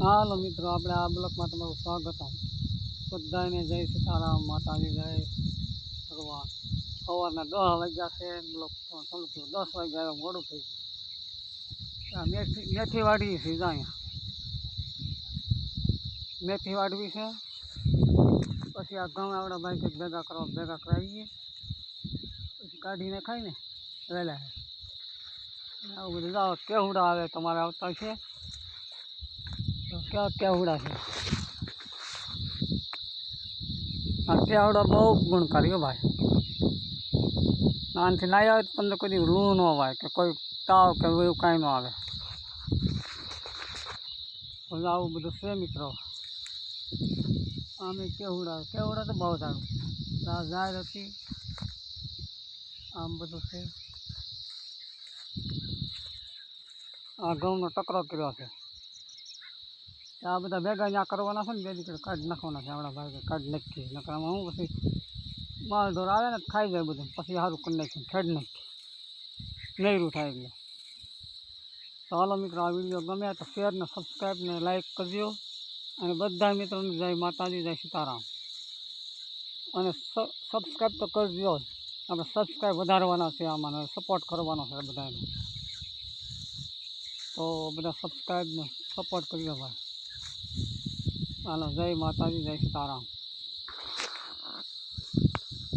હાલો મિત્રો, આપણે આ બ્લોકમાં તમારું સ્વાગત છે. બધાને જય સીતારામ, માતાજી જય ભગવાન. સવારના 10 વાગ્યા છે. બ્લોક તો ચાલુ થયો 10 વાગ્યા, મોડું થઈ ગયું. મેથી વાડી છે, અહીંયા મેથી વાડવી છે. પછી આ ઘઉં આવડા ભાઈ કંઈક ભેગા કરાવીએ, પછી કાઢીને ખાઈને વહેલા આવું બધું. જાઓ કેવડા આવે તમારે આવતા છે, કેવડા છે. આ કેવડો બહુ ગુણકારી ભાઈ. આનાથી ના આવે તો તમને કોઈ લૂ ન આવે કે કોઈ તાવ કે એવું કાંઈ ન આવે. આવું બધું છે મિત્રો. આમે કેવડા તો બહુ સારું. ઝાડ હતી, આમ બધું છે. આ ઘઉંનો ટકરો કર્યો છે. આ બધા ભેગા ત્યાં કરવાના છે ને, બે દીકરી કાઢી નાખવાના છે. આપણા ભાઈ કાઢી નાખીએ, નકર આમાં હું પછી માલ ઢોર આવે ને ખાઈ જાય બધું, પછી સારું કરી નાખીએ, ખેડ નાખીએ, નૈરું થાય એટલે. તો હાલો મિત્રો, આ વિડીયો ગમે તો શેર ને સબસ્ક્રાઈબ ને લાઈક કરજો. અને બધા મિત્રોને જય માતાજી, જય સીતારામ. અને સબસ્ક્રાઈબ તો કરજો જ. આપણે સબસ્ક્રાઈબ વધારવાના છે, આમાં સપોર્ટ કરવાનો છે બધાને. તો બધા સબસ્ક્રાઈબને સપોર્ટ કરજો ભાઈ. હાલો, જય માતાજી, જય સીતારામ.